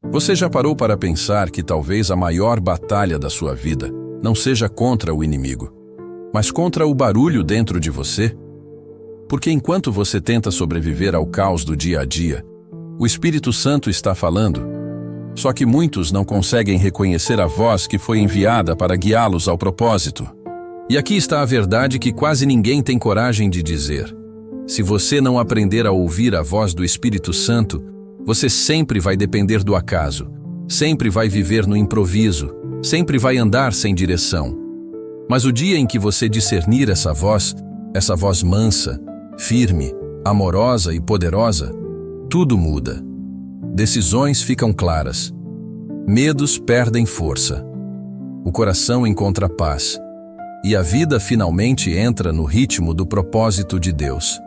Você já parou para pensar que talvez a maior batalha da sua vida não seja contra o inimigo, mas contra o barulho dentro de você? Porque enquanto você tenta sobreviver ao caos do dia a dia, o Espírito Santo está falando. Só que muitos não conseguem reconhecer a voz que foi enviada para guiá-los ao propósito. E aqui está a verdade que quase ninguém tem coragem de dizer. Se você não aprender a ouvir a voz do Espírito Santo, você sempre vai depender do acaso, sempre vai viver no improviso, sempre vai andar sem direção. Mas o dia em que você discernir essa voz mansa, firme, amorosa e poderosa, tudo muda. Decisões ficam claras. Medos perdem força. O coração encontra paz. E a vida finalmente entra no ritmo do propósito de Deus.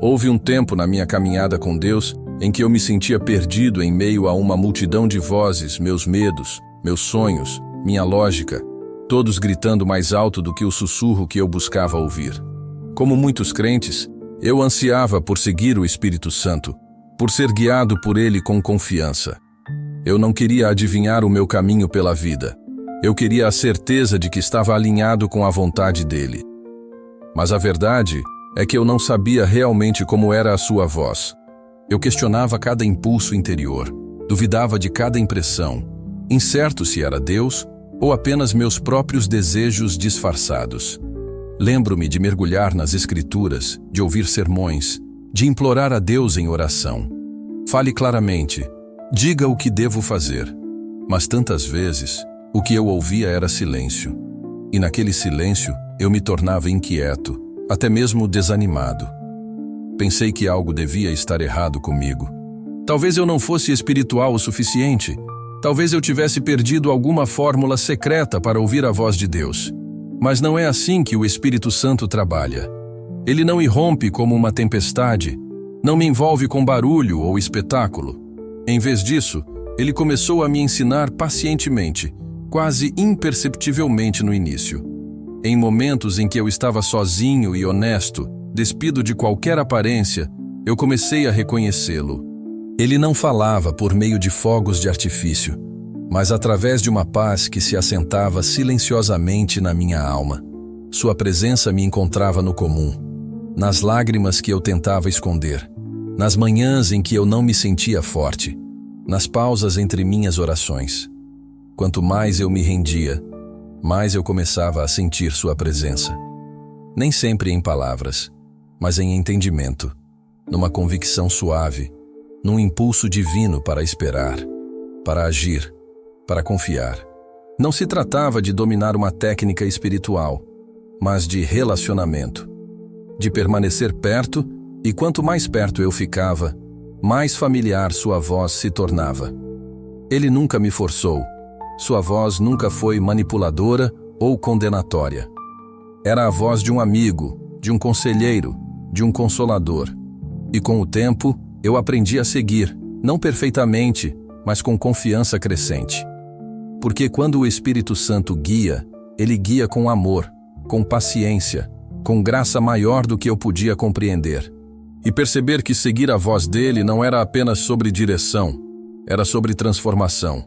Houve um tempo na minha caminhada com Deus em que eu me sentia perdido em meio a uma multidão de vozes, meus medos, meus sonhos, minha lógica, todos gritando mais alto do que o sussurro que eu buscava ouvir. Como muitos crentes, eu ansiava por seguir o Espírito Santo, por ser guiado por ele com confiança. Eu não queria adivinhar o meu caminho pela vida. Eu queria a certeza de que estava alinhado com a vontade dele. Mas a verdade é que eu não sabia realmente como era a sua voz. Eu questionava cada impulso interior, duvidava de cada impressão, incerto se era Deus ou apenas meus próprios desejos disfarçados. Lembro-me de mergulhar nas Escrituras, de ouvir sermões, de implorar a Deus em oração. Fale claramente, diga o que devo fazer. Mas tantas vezes, o que eu ouvia era silêncio. E naquele silêncio, eu me tornava inquieto, até mesmo desanimado. Pensei que algo devia estar errado comigo. Talvez eu não fosse espiritual o suficiente. Talvez eu tivesse perdido alguma fórmula secreta para ouvir a voz de Deus. Mas não é assim que o Espírito Santo trabalha. Ele não irrompe como uma tempestade, não me envolve com barulho ou espetáculo. Em vez disso, ele começou a me ensinar pacientemente, quase imperceptivelmente no início. Em momentos em que eu estava sozinho e honesto, despido de qualquer aparência, eu comecei a reconhecê-lo. Ele não falava por meio de fogos de artifício, mas através de uma paz que se assentava silenciosamente na minha alma. Sua presença me encontrava no comum, nas lágrimas que eu tentava esconder, nas manhãs em que eu não me sentia forte, nas pausas entre minhas orações. Quanto mais eu me rendia, mais eu começava a sentir sua presença. Nem sempre em palavras, mas em entendimento, numa convicção suave, num impulso divino para esperar, para agir, para confiar. Não se tratava de dominar uma técnica espiritual, mas de relacionamento, de permanecer perto, e quanto mais perto eu ficava, mais familiar sua voz se tornava. Ele nunca me forçou, sua voz nunca foi manipuladora ou condenatória. Era a voz de um amigo, de um conselheiro, de um consolador. E com o tempo, eu aprendi a seguir, não perfeitamente, mas com confiança crescente. Porque quando o Espírito Santo guia, ele guia com amor, com paciência, com graça maior do que eu podia compreender. E perceber que seguir a voz dele não era apenas sobre direção, era sobre transformação.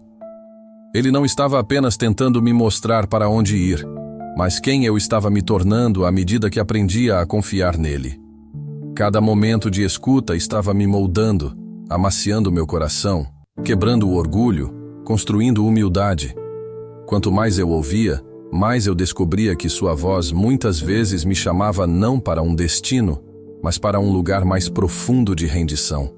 Ele não estava apenas tentando me mostrar para onde ir, mas quem eu estava me tornando à medida que aprendia a confiar nele. Cada momento de escuta estava me moldando, amaciando meu coração, quebrando o orgulho, construindo humildade. Quanto mais eu ouvia, mais eu descobria que sua voz muitas vezes me chamava não para um destino, mas para um lugar mais profundo de rendição.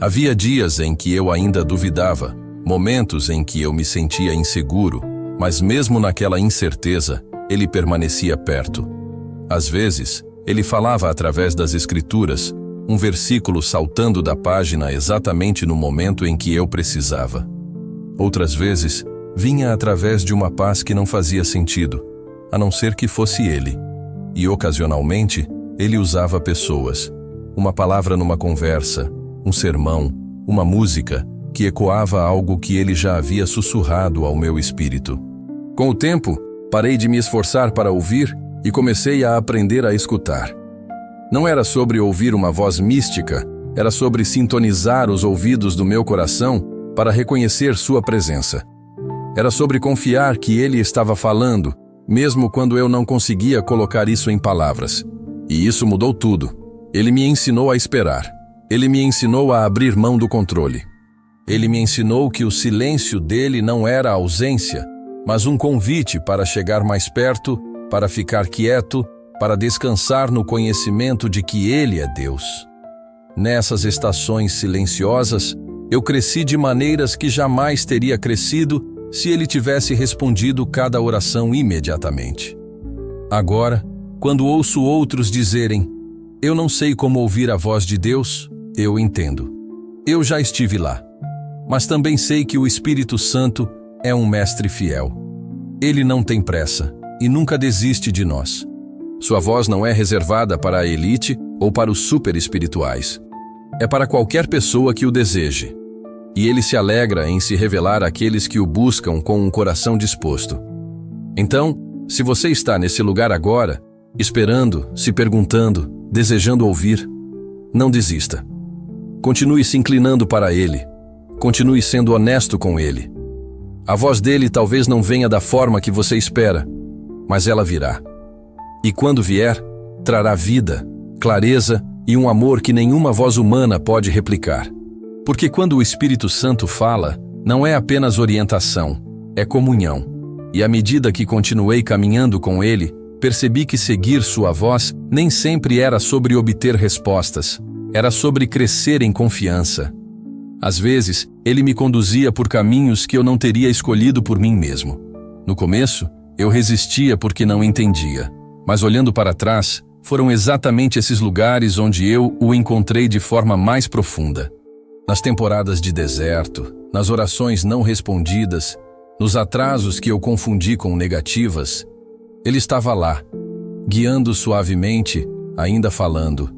Havia dias em que eu ainda duvidava, momentos em que eu me sentia inseguro, mas mesmo naquela incerteza, ele permanecia perto. Às vezes, ele falava através das Escrituras, um versículo saltando da página exatamente no momento em que eu precisava. Outras vezes, vinha através de uma paz que não fazia sentido, a não ser que fosse ele. E ocasionalmente, ele usava pessoas, uma palavra numa conversa, um sermão, uma música, que ecoava algo que ele já havia sussurrado ao meu espírito. Com o tempo, parei de me esforçar para ouvir e comecei a aprender a escutar. Não era sobre ouvir uma voz mística, era sobre sintonizar os ouvidos do meu coração para reconhecer sua presença. Era sobre confiar que Ele estava falando, mesmo quando eu não conseguia colocar isso em palavras. E isso mudou tudo. Ele me ensinou a esperar. Ele me ensinou a abrir mão do controle. Ele me ensinou que o silêncio dele não era ausência, mas um convite para chegar mais perto, para ficar quieto, para descansar no conhecimento de que Ele é Deus. Nessas estações silenciosas, eu cresci de maneiras que jamais teria crescido se Ele tivesse respondido cada oração imediatamente. Agora, quando ouço outros dizerem, eu não sei como ouvir a voz de Deus, eu entendo. Eu já estive lá. Mas também sei que o Espírito Santo é um mestre fiel. Ele não tem pressa e nunca desiste de nós. Sua voz não é reservada para a elite ou para os super espirituais. É para qualquer pessoa que o deseje. E ele se alegra em se revelar àqueles que o buscam com um coração disposto. Então, se você está nesse lugar agora, esperando, se perguntando, desejando ouvir, não desista. Continue se inclinando para Ele. Continue sendo honesto com Ele. A voz dele talvez não venha da forma que você espera, mas ela virá. E quando vier, trará vida, clareza e um amor que nenhuma voz humana pode replicar. Porque quando o Espírito Santo fala, não é apenas orientação, é comunhão. E à medida que continuei caminhando com Ele, percebi que seguir sua voz nem sempre era sobre obter respostas, era sobre crescer em confiança. Às vezes, Ele me conduzia por caminhos que eu não teria escolhido por mim mesmo. No começo, eu resistia porque não entendia, mas olhando para trás, foram exatamente esses lugares onde eu o encontrei de forma mais profunda. Nas temporadas de deserto, nas orações não respondidas, nos atrasos que eu confundi com negativas, Ele estava lá, guiando suavemente, ainda falando.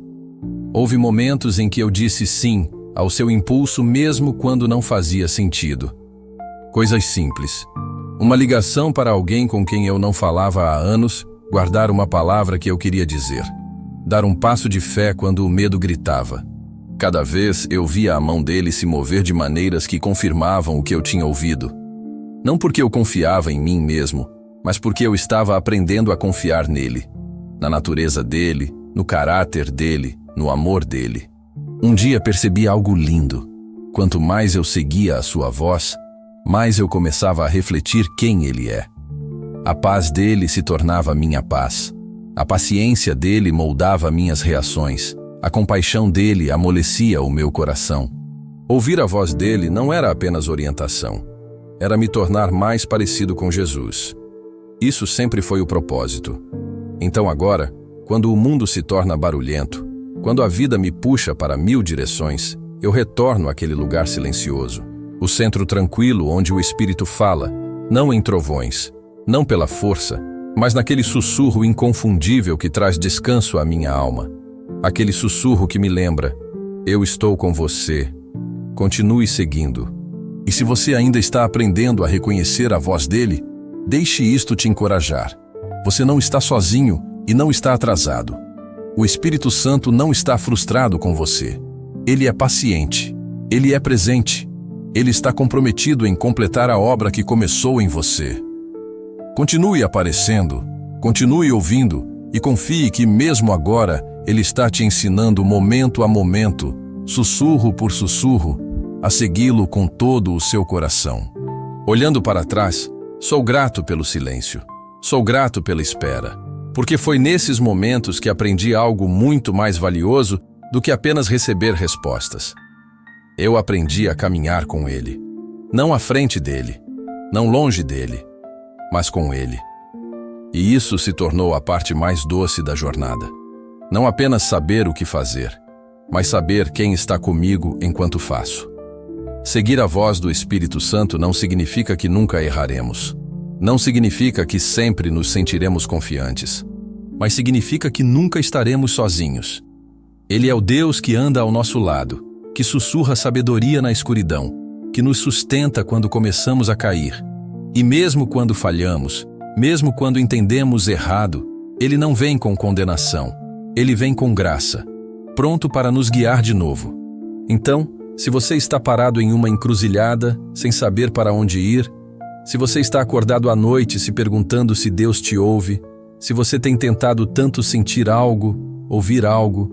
Houve momentos em que eu disse sim ao seu impulso mesmo quando não fazia sentido. Coisas simples. Uma ligação para alguém com quem eu não falava há anos, guardar uma palavra que eu queria dizer. Dar um passo de fé quando o medo gritava. Cada vez eu via a mão dele se mover de maneiras que confirmavam o que eu tinha ouvido. Não porque eu confiava em mim mesmo, mas porque eu estava aprendendo a confiar nele, na natureza dele, no caráter dele, no amor dele. Um dia percebi algo lindo. Quanto mais eu seguia a sua voz, mais eu começava a refletir quem ele é. A paz dele se tornava minha paz. A paciência dele moldava minhas reações. A compaixão dele amolecia o meu coração. Ouvir a voz dele não era apenas orientação. Era me tornar mais parecido com Jesus. Isso sempre foi o propósito. Então agora, quando o mundo se torna barulhento, quando a vida me puxa para 1000 direções, eu retorno àquele lugar silencioso, o centro tranquilo onde o Espírito fala, não em trovões, não pela força, mas naquele sussurro inconfundível que traz descanso à minha alma. Aquele sussurro que me lembra, eu estou com você, continue seguindo. E se você ainda está aprendendo a reconhecer a voz dele, deixe isto te encorajar. Você não está sozinho e não está atrasado. O Espírito Santo não está frustrado com você. Ele é paciente. Ele é presente. Ele está comprometido em completar a obra que começou em você. Continue aparecendo, continue ouvindo e confie que mesmo agora Ele está te ensinando momento a momento, sussurro por sussurro, a segui-lo com todo o seu coração. Olhando para trás, sou grato pelo silêncio. Sou grato pela espera. Porque foi nesses momentos que aprendi algo muito mais valioso do que apenas receber respostas. Eu aprendi a caminhar com Ele. Não à frente dele, não longe dele, mas com Ele. E isso se tornou a parte mais doce da jornada. Não apenas saber o que fazer, mas saber quem está comigo enquanto faço. Seguir a voz do Espírito Santo não significa que nunca erraremos. Não significa que sempre nos sentiremos confiantes, mas significa que nunca estaremos sozinhos. Ele é o Deus que anda ao nosso lado, que sussurra sabedoria na escuridão, que nos sustenta quando começamos a cair. E mesmo quando falhamos, mesmo quando entendemos errado, Ele não vem com condenação, Ele vem com graça, pronto para nos guiar de novo. Então, Se você está parado em uma encruzilhada, sem saber para onde ir, se você está acordado à noite se perguntando se Deus te ouve, se você tem tentado tanto sentir algo, ouvir algo,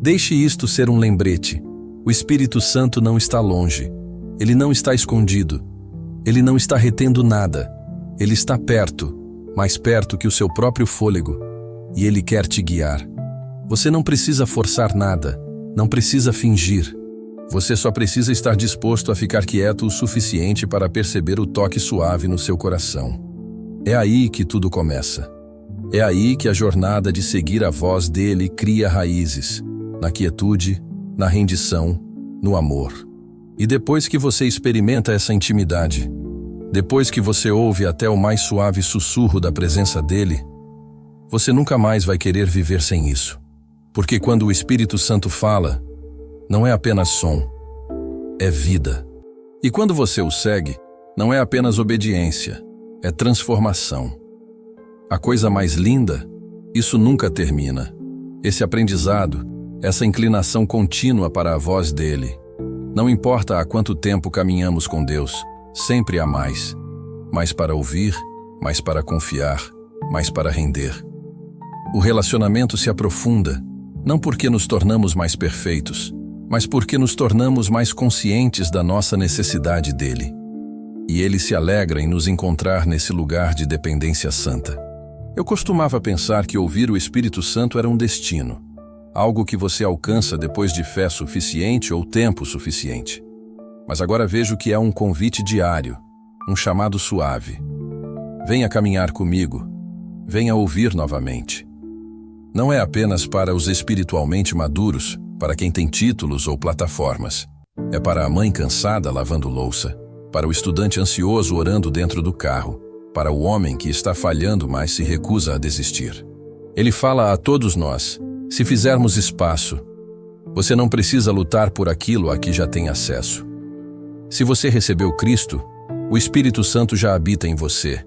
deixe isto ser um lembrete. O Espírito Santo não está longe. Ele não está escondido. Ele não está retendo nada. Ele está perto, mais perto que o seu próprio fôlego, e ele quer te guiar. Você não precisa forçar nada, não precisa fingir. Você só precisa estar disposto a ficar quieto o suficiente para perceber o toque suave no seu coração. É aí que tudo começa. É aí que a jornada de seguir a voz dele cria raízes, na quietude, na rendição, no amor. E depois que você experimenta essa intimidade, depois que você ouve até o mais suave sussurro da presença dele, você nunca mais vai querer viver sem isso. Porque quando o Espírito Santo fala, não é apenas som, é vida. E quando você o segue, não é apenas obediência, é transformação. A coisa mais linda, isso nunca termina. Esse aprendizado, essa inclinação contínua para a voz dele. Não importa há quanto tempo caminhamos com Deus, sempre há mais. Mais para ouvir, mais para confiar, mais para render. O relacionamento se aprofunda, não porque nos tornamos mais perfeitos, mas porque nos tornamos mais conscientes da nossa necessidade dele. E ele se alegra em nos encontrar nesse lugar de dependência santa. Eu costumava pensar que ouvir o Espírito Santo era um destino, algo que você alcança depois de fé suficiente ou tempo suficiente. Mas agora vejo que é um convite diário, um chamado suave. Venha caminhar comigo, venha ouvir novamente. Não é apenas para os espiritualmente maduros, para quem tem títulos ou plataformas. É para a mãe cansada lavando louça, para o estudante ansioso orando dentro do carro, para o homem que está falhando mas se recusa a desistir. Ele fala a todos nós, se fizermos espaço. Você não precisa lutar por aquilo a que já tem acesso. Se você recebeu Cristo, o Espírito Santo já habita em você.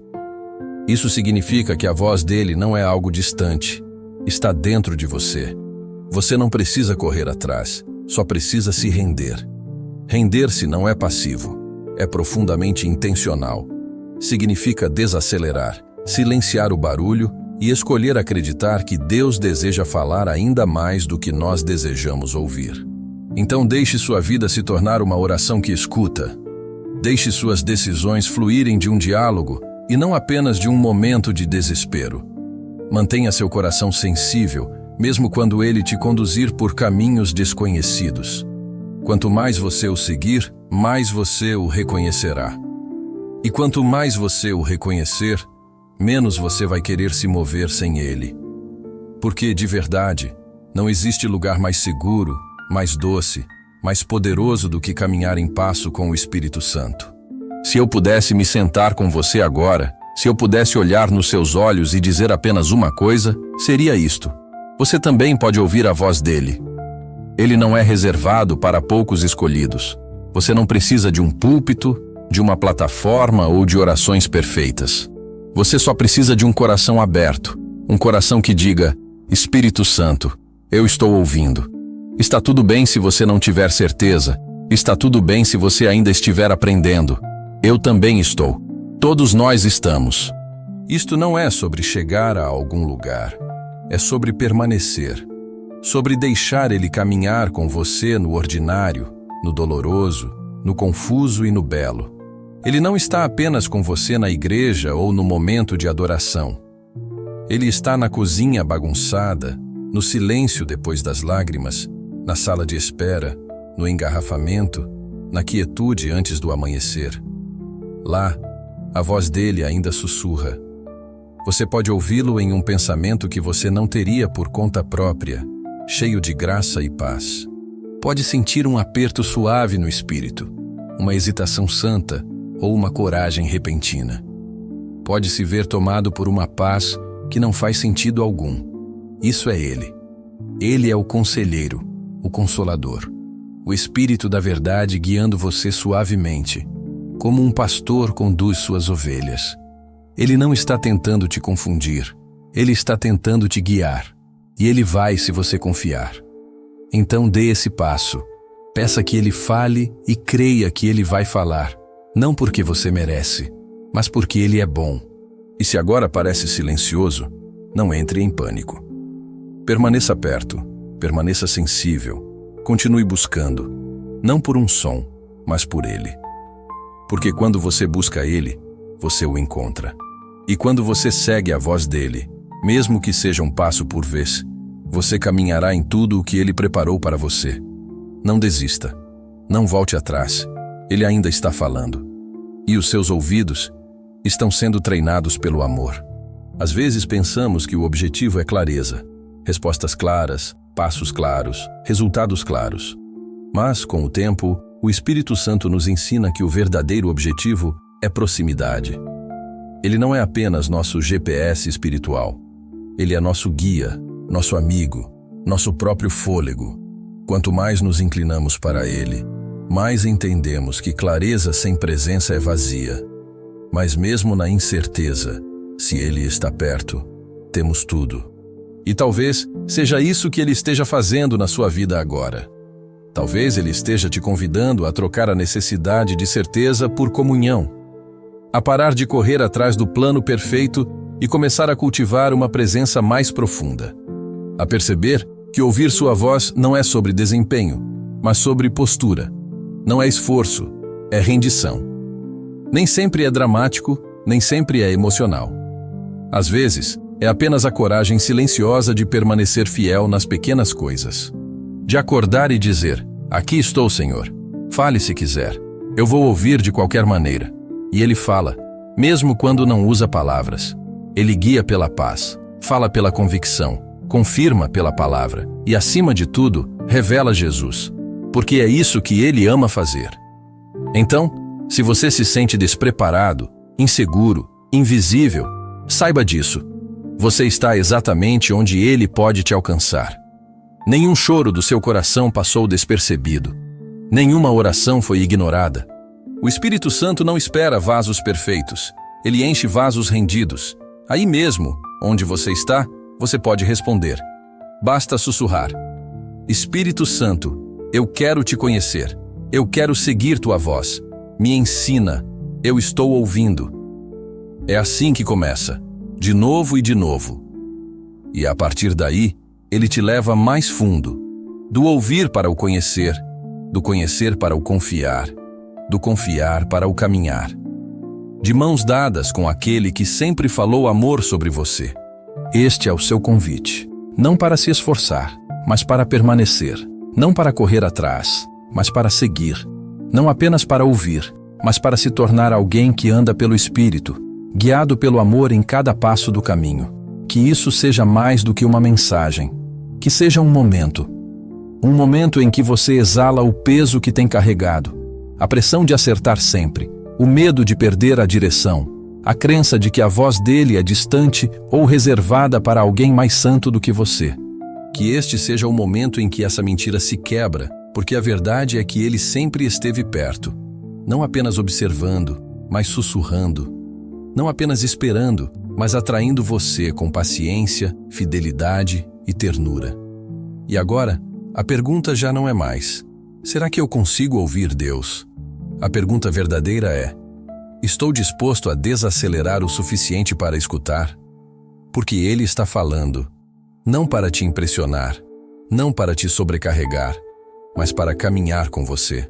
Isso significa que a voz dele não é algo distante, está dentro de você. Você não precisa correr atrás, só precisa se render. Render-se não é passivo, é profundamente intencional. Significa desacelerar, silenciar o barulho e escolher acreditar que Deus deseja falar ainda mais do que nós desejamos ouvir. Então deixe sua vida se tornar uma oração que escuta. Deixe suas decisões fluírem de um diálogo e não apenas de um momento de desespero. Mantenha seu coração sensível, mesmo quando ele te conduzir por caminhos desconhecidos. Quanto mais você o seguir, mais você o reconhecerá. E quanto mais você o reconhecer, menos você vai querer se mover sem ele. Porque, de verdade, não existe lugar mais seguro, mais doce, mais poderoso do que caminhar em passo com o Espírito Santo. Se eu pudesse me sentar com você agora, se eu pudesse olhar nos seus olhos e dizer apenas uma coisa, seria isto. Você também pode ouvir a voz dele. Ele não é reservado para poucos escolhidos. Você não precisa de um púlpito, de uma plataforma ou de orações perfeitas. Você só precisa de um coração aberto, um coração que diga, Espírito Santo, eu estou ouvindo. Está tudo bem se você não tiver certeza. Está tudo bem se você ainda estiver aprendendo. Eu também estou. Todos nós estamos. Isto não é sobre chegar a algum lugar. É sobre permanecer. Sobre deixar ele caminhar com você no ordinário, no doloroso, no confuso e no belo. Ele não está apenas com você na igreja ou no momento de adoração. Ele está na cozinha bagunçada, no silêncio depois das lágrimas, na sala de espera, no engarrafamento, na quietude antes do amanhecer. Lá, a voz dele ainda sussurra. Você pode ouvi-lo em um pensamento que você não teria por conta própria, cheio de graça e paz. Pode sentir um aperto suave no espírito, uma hesitação santa ou uma coragem repentina. Pode se ver tomado por uma paz que não faz sentido algum. Isso é ele. Ele é o conselheiro, o consolador, o Espírito da verdade guiando você suavemente, como um pastor conduz suas ovelhas. Ele não está tentando te confundir, ele está tentando te guiar, e ele vai se você confiar. Então dê esse passo, Peça que ele fale e creia que ele vai falar, não porque você merece, mas porque ele é bom. E se agora parece silencioso, não entre em pânico. Permaneça perto, permaneça sensível, continue buscando, não por um som, mas por ele. Porque quando você busca ele, você o encontra. E quando você segue a voz dele, mesmo que seja um passo por vez, você caminhará em tudo o que ele preparou para você. Não desista, não volte atrás, ele ainda está falando. E os seus ouvidos estão sendo treinados pelo amor. Às vezes pensamos que o objetivo é clareza, respostas claras, passos claros, resultados claros. Mas, com o tempo, o Espírito Santo nos ensina que o verdadeiro objetivo é proximidade. Ele não é apenas nosso GPS espiritual. Ele é nosso guia, nosso amigo, nosso próprio fôlego. Quanto mais nos inclinamos para ele, mais entendemos que clareza sem presença é vazia. Mas mesmo na incerteza, se ele está perto, temos tudo. E talvez seja isso que ele esteja fazendo na sua vida agora. Talvez ele esteja te convidando a trocar a necessidade de certeza por comunhão, a parar de correr atrás do plano perfeito e começar a cultivar uma presença mais profunda, a perceber que ouvir sua voz não é sobre desempenho, mas sobre postura. Não é esforço, é rendição. Nem sempre é dramático, nem sempre é emocional. Às vezes, é apenas a coragem silenciosa de permanecer fiel nas pequenas coisas. De acordar e dizer, aqui estou, Senhor. Fale se quiser. Eu vou ouvir de qualquer maneira. E ele fala, mesmo quando não usa palavras. Ele guia pela paz, fala pela convicção, confirma pela palavra e, acima de tudo, revela Jesus. Porque é isso que ele ama fazer. Então, se você se sente despreparado, inseguro, invisível, saiba disso. Você está exatamente onde ele pode te alcançar. Nenhum choro do seu coração passou despercebido. Nenhuma oração foi ignorada. O Espírito Santo não espera vasos perfeitos. Ele enche vasos rendidos. Aí mesmo, onde você está, você pode responder. Basta sussurrar. Espírito Santo, eu quero te conhecer. Eu quero seguir tua voz. Me ensina. Eu estou ouvindo. É assim que começa. De novo e de novo. E a partir daí, ele te leva mais fundo. Do ouvir para o conhecer. Do conhecer para o confiar. Do confiar para o caminhar. De mãos dadas com aquele que sempre falou amor sobre você. Este é o seu convite. Não para se esforçar, mas para permanecer. Não para correr atrás, mas para seguir. Não apenas para ouvir, mas para se tornar alguém que anda pelo Espírito, guiado pelo amor em cada passo do caminho. Que isso seja mais do que uma mensagem. Que seja um momento. Um momento em que você exala o peso que tem carregado, a pressão de acertar sempre, o medo de perder a direção, a crença de que a voz dele é distante ou reservada para alguém mais santo do que você. Que este seja o momento em que essa mentira se quebra, porque a verdade é que ele sempre esteve perto, não apenas observando, mas sussurrando, não apenas esperando, mas atraindo você com paciência, fidelidade e ternura. E agora, a pergunta já não é mais: será que eu consigo ouvir Deus? A pergunta verdadeira é: estou disposto a desacelerar o suficiente para escutar? Porque Ele está falando, não para te impressionar, não para te sobrecarregar, mas para caminhar com você.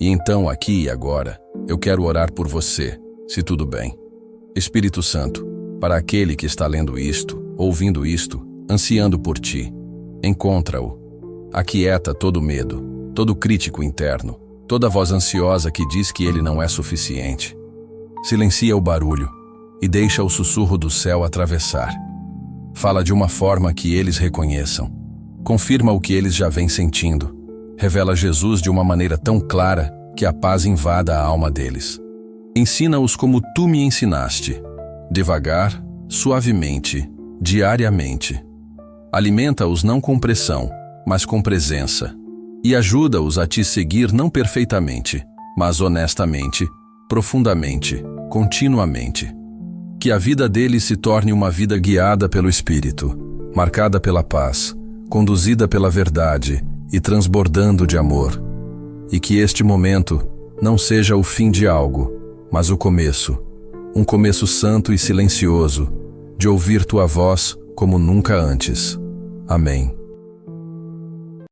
E então, aqui e agora, eu quero orar por você, se tudo bem. Espírito Santo, para aquele que está lendo isto, ouvindo isto, ansiando por ti, encontra-o. Aquieta todo medo, todo crítico interno, toda voz ansiosa que diz que ele não é suficiente. Silencia o barulho e deixa o sussurro do céu atravessar. Fala de uma forma que eles reconheçam. Confirma o que eles já vêm sentindo. Revela Jesus de uma maneira tão clara que a paz invada a alma deles. Ensina-os como tu me ensinaste. Devagar, suavemente, diariamente. Alimenta-os não com pressão, mas com presença. E ajuda-os a te seguir não perfeitamente, mas honestamente, profundamente, continuamente. Que a vida deles se torne uma vida guiada pelo Espírito, marcada pela paz, conduzida pela verdade e transbordando de amor. e que este momento não seja o fim de algo, mas o começo, um começo santo e silencioso, de ouvir tua voz como nunca antes. Amém.